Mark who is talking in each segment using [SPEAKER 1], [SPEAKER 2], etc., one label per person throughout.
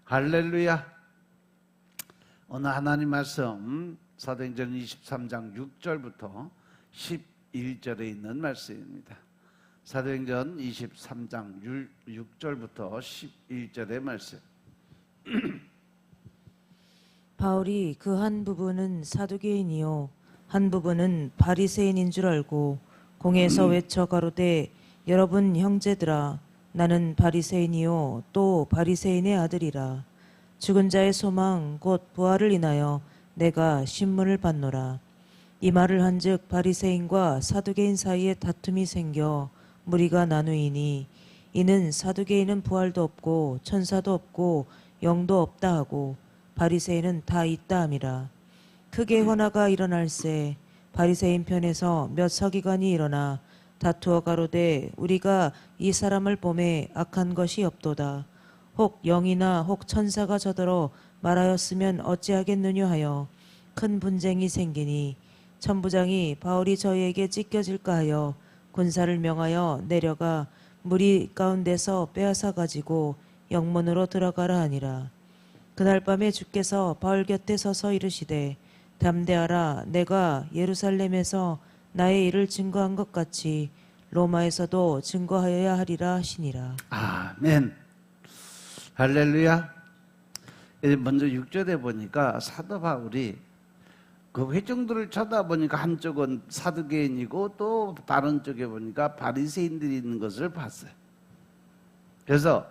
[SPEAKER 1] 할렐루야. 오늘 하나님 말씀 사도행전 23장 6절부터 11절에 있는 말씀입니다. 사도행전 23장 6절부터 11절의 말씀.
[SPEAKER 2] 바울이 그 한 부분은 사두개인이요 한 부분은 바리새인인 줄 알고 공회에서 외쳐 가로되 여러분 형제들아 나는 바리새인이요 또 바리새인의 아들이라. 죽은 자의 소망 곧 부활을 인하여 내가 신문을 받노라. 이 말을 한즉 바리새인과 사두개인 사이에 다툼이 생겨 무리가 나누이니 이는 사두개인은 부활도 없고 천사도 없고 영도 없다 하고 바리새인은 다 있다 함이라. 크게 혼화가 일어날새 바리새인 편에서 몇 서기관이 일어나 다투어 가로되 우리가 이 사람을 보매 악한 것이 없도다. 혹 영이나 혹 천사가 저더러 말하였으면 어찌하겠느냐 하여 큰 분쟁이 생기니 천부장이 바울이 저희에게 찢겨질까 하여 군사를 명하여 내려가 무리 가운데서 빼앗아 가지고 영문으로 들어가라 하니라. 그날 밤에 주께서 바울 곁에 서서 이르시되 담대하라. 내가 예루살렘에서 나의 일을 증거한 것 같이 로마에서도 증거하여야 하리라 하시니라.
[SPEAKER 1] 아멘. 할렐루야. 먼저 6절에 보니까 사도 바울이 그 회중들을 쳐다보니까 한쪽은 사두개인이고 또 다른 쪽에 보니까 바리새인들이 있는 것을 봤어요. 그래서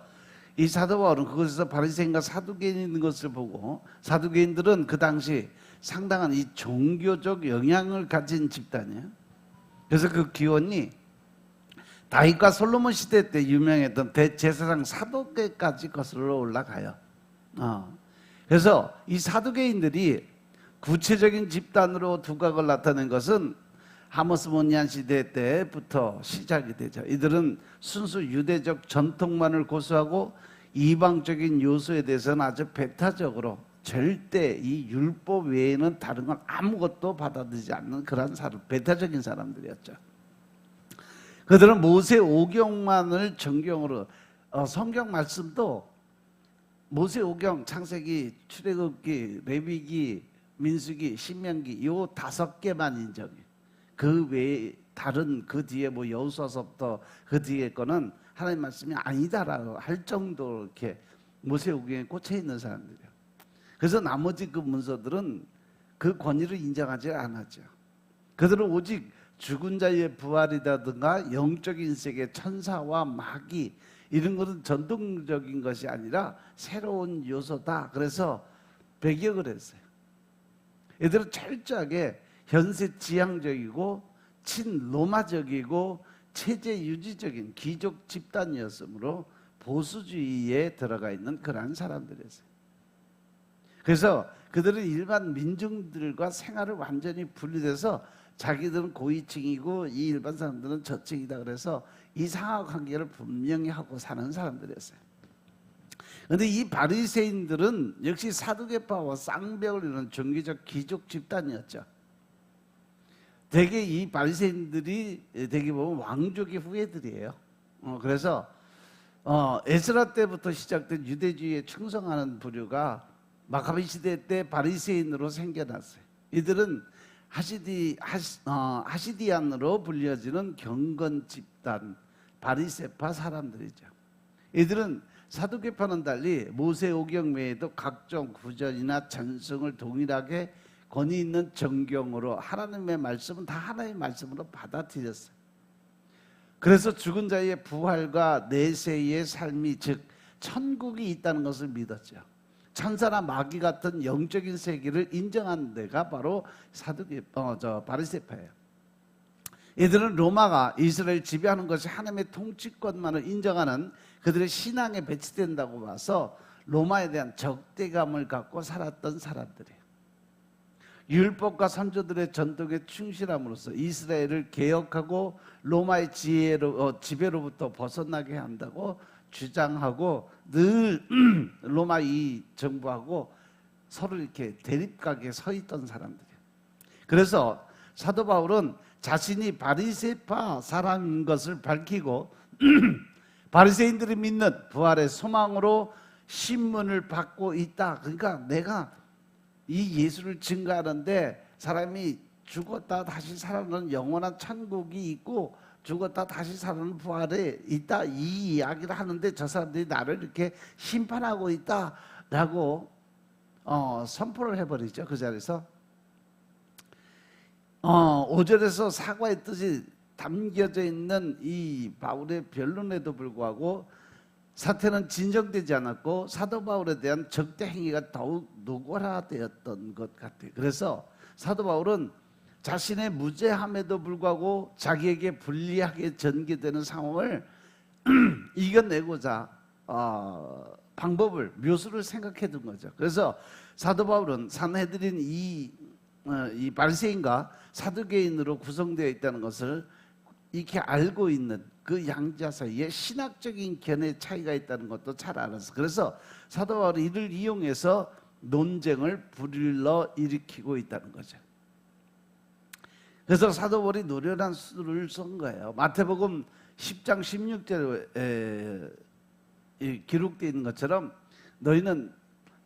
[SPEAKER 1] 이 사도 바울은 그것에서 바리새인과 사두개인이 있는 것을 보고, 사두개인들은 그 당시 상당한 이 종교적 영향을 가진 집단이에요. 그래서 그 기원이 다윗과 솔로몬 시대 때 유명했던 대제사장 사도계까지 거슬러 올라가요. 그래서 이 사두개인들이 구체적인 집단으로 두각을 나타낸 것은 하모스 모니안 시대 때부터 시작이 되죠. 이들은 순수 유대적 전통만을 고수하고 이방적인 요소에 대해서는 아주 배타적으로 절대 이 율법 외에는 다른 건 아무것도 받아들이지 않는 그런 사람, 배타적인 사람들이었죠. 그들은 모세 오경만을 정경으로, 성경 말씀도 모세 오경, 창세기, 출애굽기, 레위기, 민수기, 신명기 이 5개만 인정해요. 그 외에 다른 그 뒤에 뭐 여호수아서부터 그 뒤에 거는 하나님 말씀이 아니다라고 할 정도로 이렇게 모세 오경에 꽂혀 있는 사람들이에요. 그래서 나머지 그 문서들은 그 권위를 인정하지 않았죠. 그들은 오직 죽은 자의 부활이라든가 영적인 세계, 천사와 마귀 이런 것은 전통적인 것이 아니라 새로운 요소다. 그래서 배격을 했어요. 얘들은 철저하게 현세 지향적이고 친로마적이고 체제 유지적인 귀족 집단이었으므로 보수주의에 들어가 있는 그러한 사람들이었어요. 그래서 그들은 일반 민중들과 생활을 완전히 분리돼서 자기들은 고위층이고 이 일반 사람들은 저층이다. 그래서 이 상하관계를 분명히 하고 사는 사람들이었어요. 그런데 이 바리새인들은 역시 사두개파와 쌍벽을 이루는 종교적 귀족 집단이었죠. 대개 이 바리새인들이 대개 보면 왕족의 후예들이에요. 그래서 에스라 때부터 시작된 유대주의에 충성하는 부류가 마카비 시대 때 바리새인으로 생겨났어요. 이들은 하시디안으로 불려지는 경건 집단 바리새파 사람들이죠. 이들은 사두개파는 달리 모세 오경 외에도 각종 구전이나 찬송을 동일하게 권위 있는 정경으로 하나님의 말씀은 다 하나님의 말씀으로 받아들였어요. 그래서 죽은 자의 부활과 내세의 삶이 즉 천국이 있다는 것을 믿었죠. 천사나 마귀 같은 영적인 세계를 인정한 데가 바로 바리새파예요. 이들은 로마가 이스라엘 지배하는 것이 하나님의 통치권만을 인정하는 그들의 신앙에 배치된다고 봐서 로마에 대한 적대감을 갖고 살았던 사람들이에요. 율법과 선조들의 전통에 충실함으로써 이스라엘을 개혁하고 로마의 지배로부터 벗어나게 한다고 주장하고 늘 로마 이 정부하고 서로 이렇게 대립각에 서 있던 사람들이에요. 그래서 사도 바울은 자신이 바리새파 사람인 것을 밝히고 바리새인들이 믿는 부활의 소망으로 신문을 받고 있다. 그러니까 내가 이 예수를 증거하는데 사람이 죽었다 다시 살아나는 영원한 천국이 있고 죽었다 다시 살아나는 부활에 있다, 이 이야기를 하는데 저 사람들이 나를 이렇게 심판하고 있다라고 선포를 해버리죠. 그 자리에서 5절에서 사과의 뜻이 담겨져 있는 이 바울의 변론에도 불구하고 사태는 진정되지 않았고 사도 바울에 대한 적대 행위가 더욱 노골화되었던 것 같아요. 그래서 사도 바울은 자신의 무죄함에도 불구하고 자기에게 불리하게 전개되는 상황을 이겨내고자 방법을, 묘수를 생각해 둔 거죠. 그래서 사도 바울은 산헤드린 이 바리새인과 사두개인으로 구성되어 있다는 것을 이렇게 알고 있는 그 양자 사이에 신학적인 견해 차이가 있다는 것도 잘 알았어. 그래서 사도 바울이 이를 이용해서 논쟁을 불러 일으키고 있다는 거죠. 그래서 사도 바울이 노련한 수를 쓴 거예요. 마태복음 10장 16절에 기록되어 있는 것처럼 너희는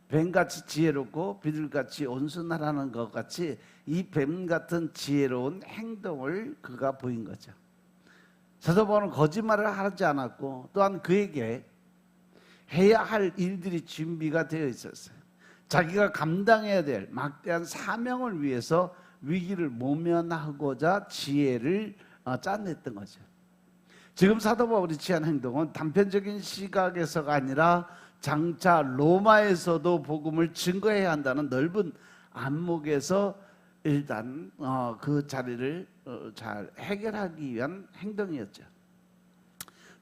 [SPEAKER 1] 뱀같이 지혜롭고 비둘같이 온순하라는 것 같이 이 뱀 같은 지혜로운 행동을 그가 보인 거죠. 사도 바울은 거짓말을 하지 않았고 또한 그에게 해야 할 일들이 준비가 되어 있었어요. 자기가 감당해야 될 막대한 사명을 위해서 위기를 모면하고자 지혜를 짜냈던 거죠. 지금 사도 바울이 취한 행동은 단편적인 시각에서가 아니라 장차 로마에서도 복음을 증거해야 한다는 넓은 안목에서 일단 그 자리를 잘 해결하기 위한 행동이었죠.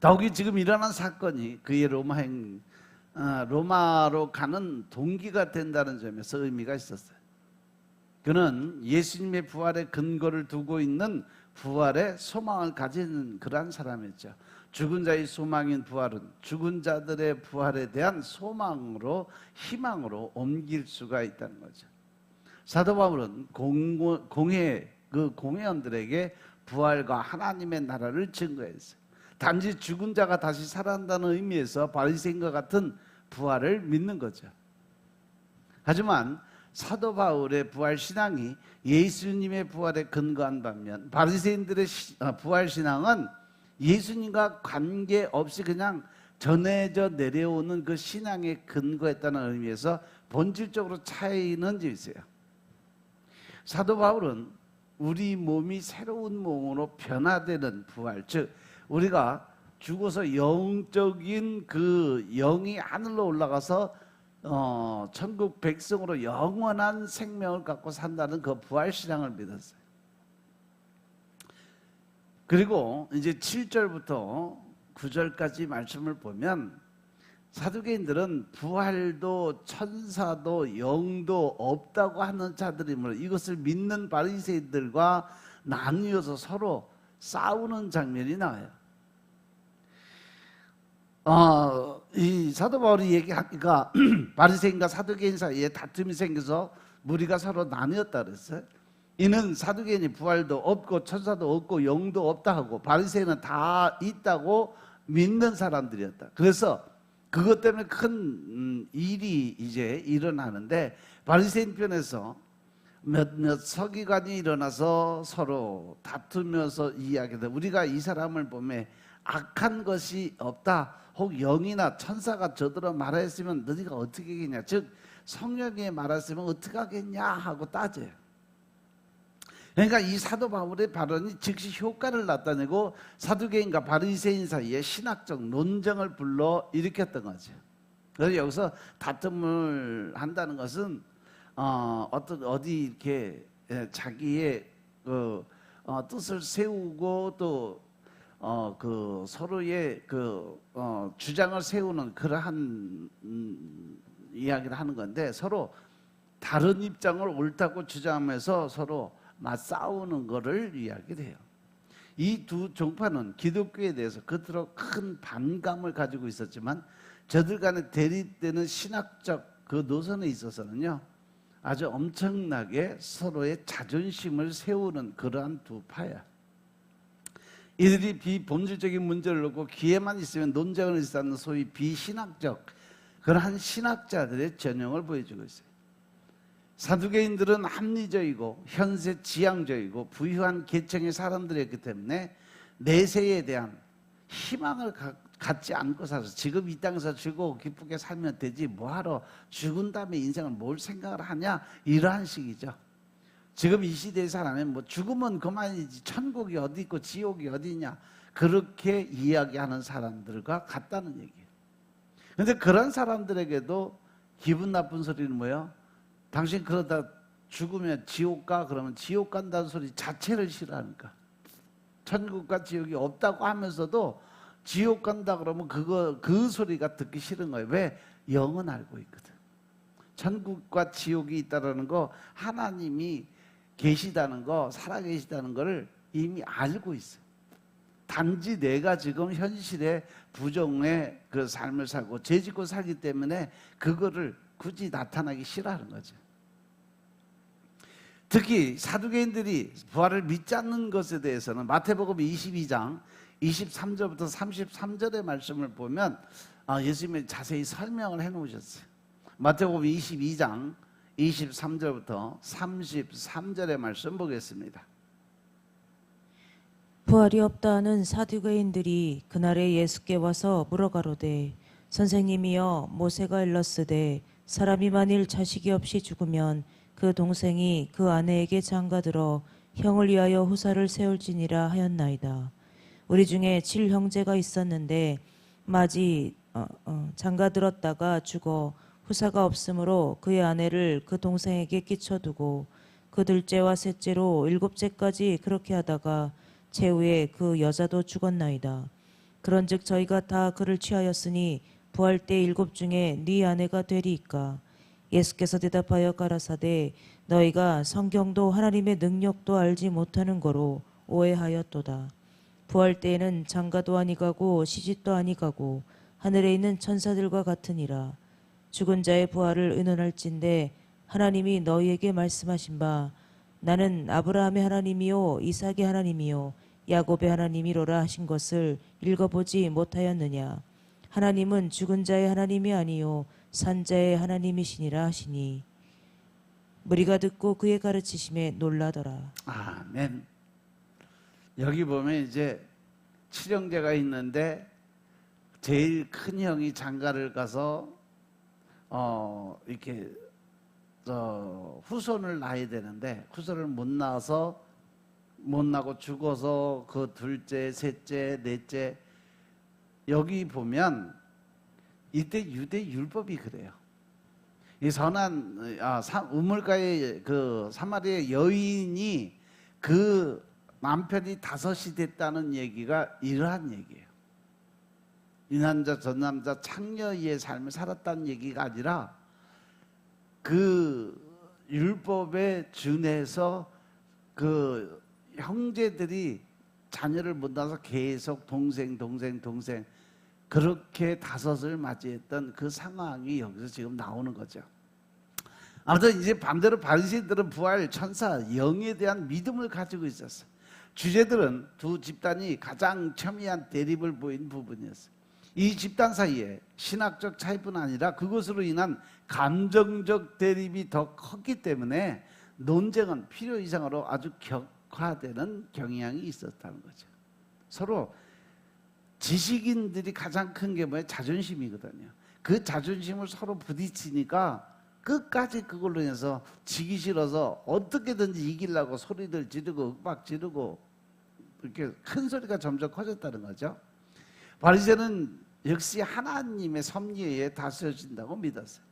[SPEAKER 1] 더욱이 지금 일어난 사건이 그의 로마로 가는 동기가 된다는 점에서 의미가 있었어요. 그는 예수님의 부활의 근거를 두고 있는 부활의 소망을 가진 그러한 사람이었죠. 죽은 자의 소망인 부활은 죽은 자들의 부활에 대한 소망으로, 희망으로 옮길 수가 있다는 거죠. 사도 바울은 공회원들에게 부활과 하나님의 나라를 증거했어요. 단지 죽은 자가 다시 살아난다는 의미에서 바리새인과 같은 부활을 믿는 거죠. 하지만 사도 바울의 부활 신앙이 예수님의 부활에 근거한 반면 바리새인들의 부활 신앙은 예수님과 관계없이 그냥 전해져 내려오는 그 신앙에 근거했다는 의미에서 본질적으로 차이는 있어요. 사도 바울은 우리 몸이 새로운 몸으로 변화되는 부활, 즉 우리가 죽어서 영적인 그 영이 하늘로 올라가서 천국 백성으로 영원한 생명을 갖고 산다는 그 부활 신앙을 믿었어요. 그리고 이제 7절부터 9절까지 말씀을 보면 사두개인들은 부활도 천사도 영도 없다고 하는 자들이므로 이것을 믿는 바리새인들과 나뉘어서 서로 싸우는 장면이 나와요. 이 사도 바울이 얘기하니까 바리새인과 사두개인 사이에 다툼이 생겨서 무리가 서로 나뉘었다 그랬어요. 이는 사두개인이 부활도 없고 천사도 없고 영도 없다 하고 바리새인은 다 있다고 믿는 사람들이었다. 그래서 그것 때문에 큰 일이 이제 일어나는데 바리새인 편에서 몇몇 서기관이 일어나서 서로 다투면서 이야기하다. 우리가 이 사람을 보면 악한 것이 없다. 혹 영이나 천사가 저들어 말하였으면 너희가 어떻게 하겠냐. 즉 성령이 말했으면 어떻게 하겠냐 하고 따져요. 그러니까 이 사도 바울의 발언이 즉시 효과를 나타내고 사두개인과 바리새인 사이에 신학적 논쟁을 불러 일으켰던 거죠. 그래서 여기서 다툼을 한다는 것은 어디 이렇게 자기의 뜻을 세우고 또 그 서로의 주장을 세우는 그러한 이야기를 하는 건데 서로 다른 입장을 옳다고 주장하면서 서로 맞싸우는 것을 이야기를 해요. 이 두 종파는 기독교에 대해서 그토록 큰 반감을 가지고 있었지만 저들 간에 대립되는 신학적 그 노선에 있어서는요 아주 엄청나게 서로의 자존심을 세우는 그러한 두 파야. 이들이 비본질적인 문제를 놓고 기회만 있으면 논쟁을 일삼는 소위 비신학적 그러한 신학자들의 전형을 보여주고 있어요. 사두개인들은 합리적이고 현세 지향적이고 부유한 계층의 사람들이었기 때문에 내세에 대한 희망을 갖지 않고 살아서 지금 이 땅에서 즐거워 기쁘게 살면 되지 뭐하러 죽은 다음에 인생을 뭘 생각을 하냐, 이러한 식이죠. 지금 이 시대의 사람은 뭐 죽으면 그만이지 천국이 어디 있고 지옥이 어디 있냐, 그렇게 이야기하는 사람들과 같다는 얘기예요. 그런데 그런 사람들에게도 기분 나쁜 소리는 뭐예요? 당신 그러다 죽으면 지옥 가? 그러면 지옥 간다는 소리 자체를 싫어하니까. 천국과 지옥이 없다고 하면서도 지옥 간다 그러면 그 소리가 듣기 싫은 거예요. 왜? 영은 알고 있거든. 천국과 지옥이 있다는 거, 하나님이 계시다는 거, 살아계시다는 거를 이미 알고 있어요. 단지 내가 지금 현실의 부정의 그 삶을 살고 죄짓고 살기 때문에 그거를 굳이 나타나기 싫어하는 거죠. 특히 사두개인들이 부활을 믿지 않는 것에 대해서는 마태복음 22장 23절부터 33절의 말씀을 보면 예수님이 자세히 설명을 해놓으셨어요. 마태복음 22장 23절부터 33절의 말씀 보겠습니다.
[SPEAKER 2] 부활이 없다 하는 사두개인들이 그날에 예수께 와서 물어가로되 선생님이여 모세가 일렀으되 사람이 만일 자식이 없이 죽으면 그 동생이 그 아내에게 장가들어 형을 위하여 후사를 세울지니라 하였나이다. 우리 중에 7형제가 있었는데 마지 장가들었다가 죽어 후사가 없으므로 그의 아내를 그 동생에게 끼쳐두고 그 둘째와 셋째로 7째까지 그렇게 하다가 최후에 그 여자도 죽었나이다. 그런즉 저희가 다 그를 취하였으니 부할 때 7 중에 네 아내가 되리이까. 예수께서 대답하여 가라사대 너희가 성경도 하나님의 능력도 알지 못하는 거로 오해하였도다. 부할 때에는 장가도 아니가고 시집도 아니가고 하늘에 있는 천사들과 같으니라. 죽은 자의 부활을 의논할진대 하나님이 너희에게 말씀하신 바 나는 아브라함의 하나님이요 이삭의 하나님이요 야곱의 하나님이로라 하신 것을 읽어보지 못하였느냐. 하나님은 죽은 자의 하나님이 아니요 산 자의 하나님이시니라 하시니 무리가 듣고 그의 가르치심에 놀라더라.
[SPEAKER 1] 아멘. 여기 보면 이제 7형제가 있는데 제일 큰 형이 장가를 가서 이렇게 후손을 낳아야 되는데 후손을 못 낳고 죽어서 그 둘째, 셋째, 넷째, 여기 보면 이때 유대 율법이 그래요. 이 선한 우물가의 그 사마리아 여인이 그 남편이 5이 됐다는 얘기가 이러한 얘기예요. 이 남자 저 남자 창녀의 삶을 살았다는 얘기가 아니라 그 율법에 준해서 그 형제들이 자녀를 못 낳아서 계속 동생 그렇게 5을 맞이했던 그 상황이 여기서 지금 나오는 거죠. 아무튼 이제 반대로 바리새인들은 부활, 천사, 영에 대한 믿음을 가지고 있었어요. 주제들은 두 집단이 가장 첨예한 대립을 보인 부분이었어요. 이 집단 사이에 신학적 차이뿐 아니라 그것으로 인한 감정적 대립이 더 컸기 때문에 논쟁은 필요 이상으로 아주 격화되는 경향이 있었다는 거죠. 서로 지식인들이 가장 큰 게 뭐예요? 자존심이거든요. 그 자존심을 서로 부딪히니까 끝까지 그걸로 인해서 지기 싫어서 어떻게든지 이기려고 소리들 지르고 윽박 지르고 이렇게 큰 소리가 점점 커졌다는 거죠. 바리새인은 역시 하나님의 섭리에 다스려진다고 믿었어요.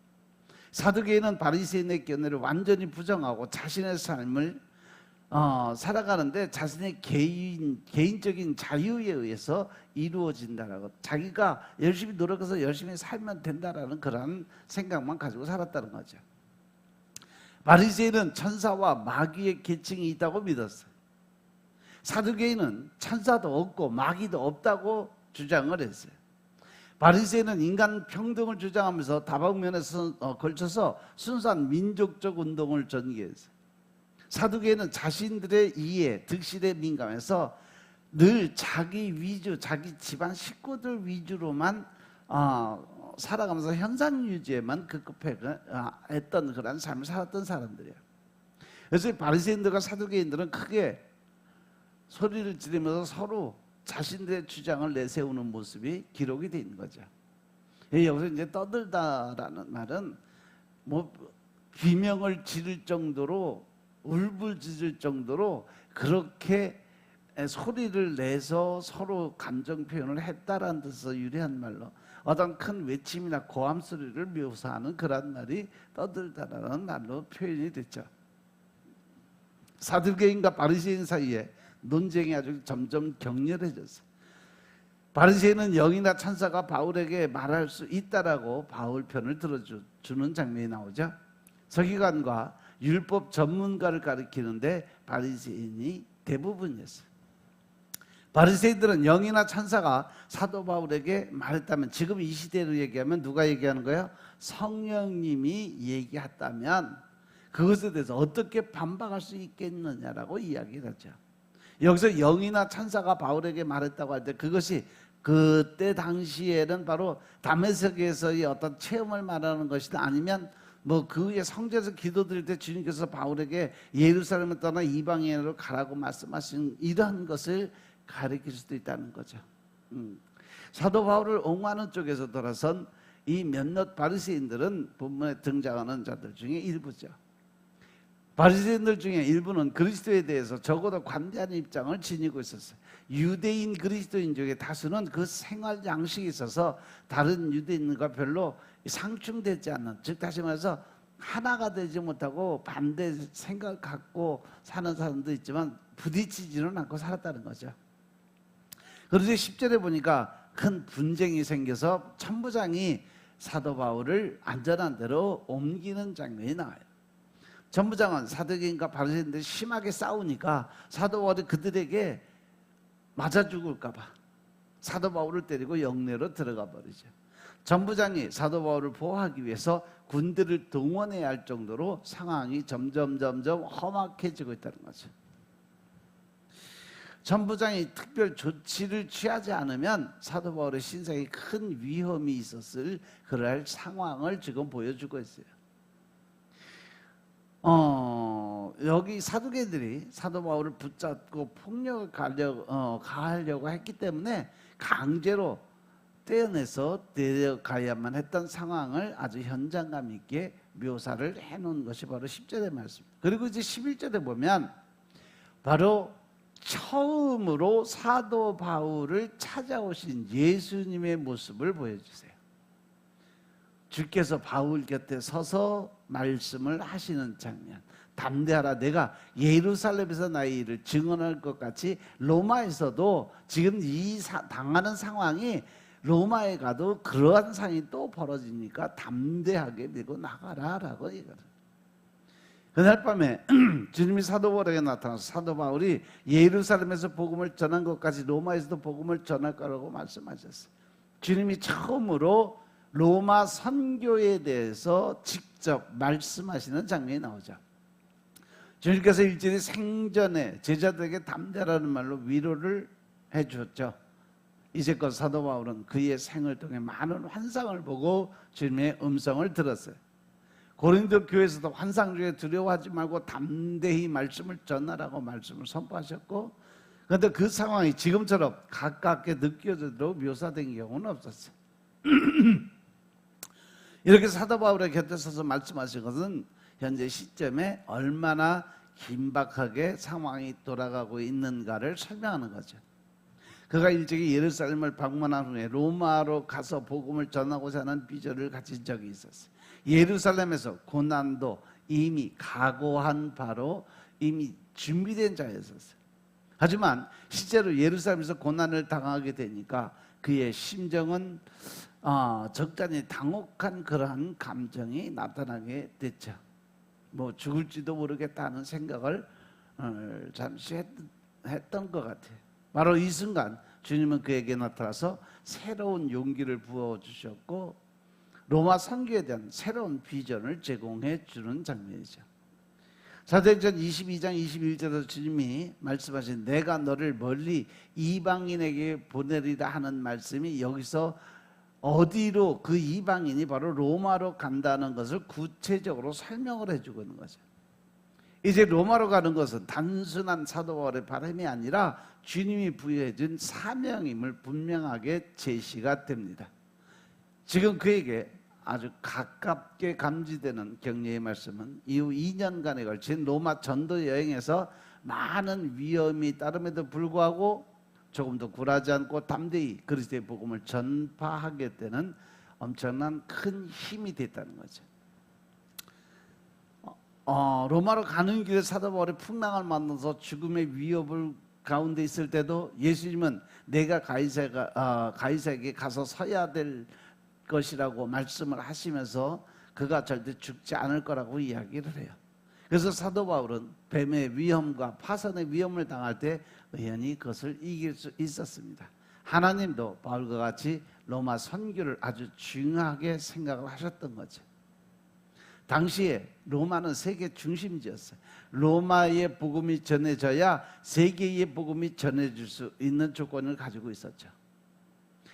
[SPEAKER 1] 사두개인은 바리새인의 견해를 완전히 부정하고 자신의 삶을 살아가는데 자신의 개인적인 자유에 의해서 이루어진다라고, 자기가 열심히 노력해서 열심히 살면 된다라는 그런 생각만 가지고 살았다는 거죠. 바리새인은 천사와 마귀의 계층이 있다고 믿었어요. 사두개인은 천사도 없고 마귀도 없다고 주장을 했어요. 바리새인은 인간 평등을 주장하면서 다방면에 걸쳐서 순수한 민족적 운동을 전개했어요. 사두개인은 자신들의 이해, 득실에 민감해서 늘 자기 위주, 자기 집안 식구들 위주로만 살아가면서 현상 유지에만 급급했던 그런 삶을 살았던 사람들이에요. 그래서 바리새인들과 사두개인들은 크게 소리를 지르면서 서로 자신들의 주장을 내세우는 모습이 기록이 돼 있는 거죠. 여기서 이제 떠들다라는 말은 뭐 비명을 지를 정도로 울부짖을 정도로 그렇게 소리를 내서 서로 감정 표현을 했다라는 뜻에서 유래한 말로 어떤 큰 외침이나 고함 소리를 묘사하는 그런 말이 떠들다라는 말로 표현이 됐죠. 사두개인과 바리새인 사이에 논쟁이 아주 점점 격렬해졌어요. 바리새인은 영이나 천사가 바울에게 말할 수 있다라고 바울 편을 들어주는 장면이 나오죠. 서기관과 율법 전문가를 가리키는데 바리새인이 대부분이었어요. 바리새인들은 영이나 천사가 사도 바울에게 말했다면, 지금 이 시대로 얘기하면 누가 얘기하는 거예요? 성령님이 얘기했다면 그것에 대해서 어떻게 반박할 수 있겠느냐라고 이야기를 하죠. 여기서 영이나 천사가 바울에게 말했다고 할 때 그것이 그때 당시에는 바로 다메섹에서의 어떤 체험을 말하는 것이다, 아니면 뭐 그 후에 성전에서 기도드릴 때 주님께서 바울에게 예루살렘을 떠나 이방인으로 가라고 말씀하신 이러한 것을 가리킬 수도 있다는 거죠. 사도 바울을 옹호하는 쪽에서 돌아선 이 몇몇 바리새인들은 본문에 등장하는 자들 중에 일부죠. 바리새인들 중에 일부는 그리스도에 대해서 적어도 관대한 입장을 지니고 있었어요. 유대인 그리스도인 중에 다수는 그 생활 양식이 있어서 다른 유대인과 별로 상충되지 않는, 즉 다시 말해서 하나가 되지 못하고 반대 생각을 갖고 사는 사람도 있지만 부딪히지는 않고 살았다는 거죠. 그런데 10절에 보니까 큰 분쟁이 생겨서 천부장이 사도 바울을 안전한 데로 옮기는 장면이 나와요. 천부장은 사두개인과 바리새인들이 심하게 싸우니까 사도 바울이 그들에게 맞아 죽을까 봐 사도 바울을 때리고 영내로 들어가 버리죠. 천부장이 사도 바울을 보호하기 위해서 군대를 동원해야 할 정도로 상황이 점점 험악해지고 있다는 거죠. 천부장이 특별 조치를 취하지 않으면 사도 바울의 신상에 큰 위험이 있었을 그럴 상황을 지금 보여주고 있어요. 여기 사두개들이 사도 바울을 붙잡고 폭력을 가하려고 했기 때문에 강제로 떼어내서 데려가야만 했던 상황을 아주 현장감 있게 묘사를 해놓은 것이 바로 10절의 말씀입니다. 그리고 이제 11절에 보면 바로 처음으로 사도 바울을 찾아오신 예수님의 모습을 보여주세요. 주께서 바울 곁에 서서 말씀을 하시는 장면. 담대하라, 내가 예루살렘에서 나의 일을 증언할 것 같이 로마에서도 지금 이 당하는 상황이 로마에 가도 그러한 상황이 또 벌어지니까 담대하게 밀고 나가라 라고 얘기합니다. 그날 밤에 주님이 사도 바울에게 나타나서 사도 바울이 예루살렘에서 복음을 전한 것까지 로마에서도 복음을 전할 거라고 말씀하셨어요. 주님이 처음으로 로마 선교에 대해서 직접 말씀하시는 장면이 나오죠. 주님께서 일절이 생전에 제자들에게 담대라는 말로 위로를 해주었죠. 이제껏 사도 바울은 그의 생을 통해 많은 환상을 보고 주님의 음성을 들었어요. 고린도 교회에서도 환상 중에 두려워하지 말고 담대히 말씀을 전하라고 말씀을 선포하셨고, 그런데 그 상황이 지금처럼 가깝게 느껴지도록 묘사된 경우는 없었어요. 이렇게 사도 바울의 곁에 서서 말씀하신 것은 현재 시점에 얼마나 긴박하게 상황이 돌아가고 있는가를 설명하는 거죠. 그가 일찍이 예루살렘을 방문한 후에 로마로 가서 복음을 전하고자 하는 비전을 가진 적이 있었어요. 예루살렘에서 고난도 이미 각오한 바로 이미 준비된 자였었어요. 하지만 실제로 예루살렘에서 고난을 당하게 되니까 그의 심정은 적잖이 당혹한 그러한 감정이 나타나게 됐죠. 뭐 죽을지도 모르겠다는 생각을 잠시 했던 것 같아요. 바로 이 순간 주님은 그에게 나타나서 새로운 용기를 부어주셨고 로마 선교에 대한 새로운 비전을 제공해 주는 장면이죠. 사도행전 22장 21절에서 주님이 말씀하신 내가 너를 멀리 이방인에게 보내리라 하는 말씀이 여기서 어디로 그 이방인이 바로 로마로 간다는 것을 구체적으로 설명을 해주고 있는 거죠. 이제 로마로 가는 것은 단순한 사도 바울의 바람이 아니라 주님이 부여해 준 사명임을 분명하게 제시가 됩니다. 지금 그에게 아주 가깝게 감지되는 격려의 말씀은 이후 2년간에 걸친 로마 전도 여행에서 많은 위험이 따름에도 불구하고 조금 더 굴하지 않고 담대히 그리스도의 복음을 전파하게 되는 엄청난 큰 힘이 됐다는 거죠. 로마로 가는 길에 사도 바울의 풍랑을 만나서 죽음의 위협을 가운데 있을 때도 예수님은 내가 가이사에게 가서 서야 될 것이라고 말씀을 하시면서 그가 절대 죽지 않을 거라고 이야기를 해요. 그래서 사도 바울은 뱀의 위험과 파선의 위험을 당할 때 의연히 그것을 이길 수 있었습니다. 하나님도 바울과 같이 로마 선교를 아주 중요하게 생각을 하셨던 거죠. 당시에 로마는 세계 중심지였어요. 로마의 복음이 전해져야 세계의 복음이 전해질 수 있는 조건을 가지고 있었죠.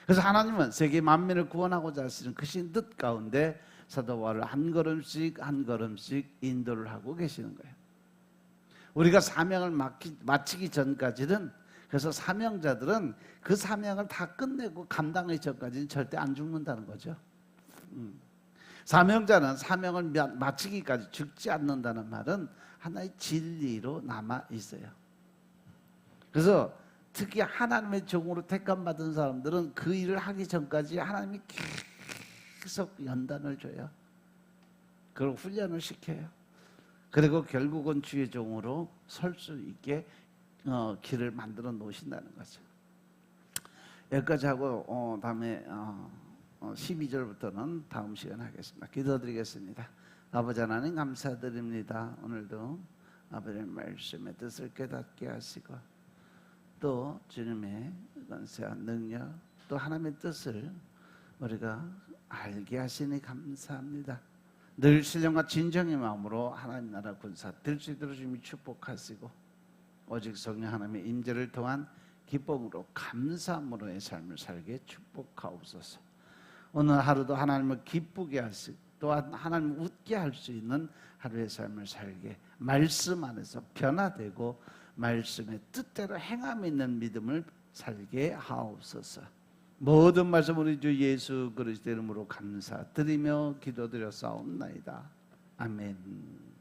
[SPEAKER 1] 그래서 하나님은 세계 만민을 구원하고자 하시는 크신 뜻 가운데 사도 바울을 한 걸음씩 한 걸음씩 인도를 하고 계시는 거예요. 우리가 사명을 마치기 전까지는, 그래서 사명자들은 그 사명을 다 끝내고 감당하기 전까지는 절대 안 죽는다는 거죠. 사명자는 사명을 마치기까지 죽지 않는다는 말은 하나의 진리로 남아 있어요. 그래서 특히 하나님의 종으로 택함받은 사람들은 그 일을 하기 전까지 하나님이 계속 연단을 줘요. 그리고 훈련을 시켜요. 그리고 결국은 주의 종으로 설 수 있게 길을 만들어 놓으신다는 거죠. 여기까지 하고 다음에 12절부터는 다음 시간에 하겠습니다. 기도드리겠습니다. 아버지 하나님 감사드립니다. 오늘도 아버지의 말씀의 뜻을 깨닫게 하시고 또 주님의 권세와 능력 또 하나님의 뜻을 우리가 알게 하시니 감사합니다. 늘 신령과 진정의 마음으로 하나님 나라 군사 될 수 있도록 주님이 축복하시고 오직 성령 하나님의 임재를 통한 기쁨으로 감사함으로의 삶을 살게 축복하옵소서. 오늘 하루도 하나님을 기쁘게 하시고 또한 하나님을 웃게 할 수 있는 하루의 삶을 살게 말씀 안에서 변화되고 말씀의 뜻대로 행함 있는 믿음을 살게 하옵소서. 모든 말씀 우리 주 예수 그리스도 이름으로 감사드리며 기도드렸사옵나이다. 아멘.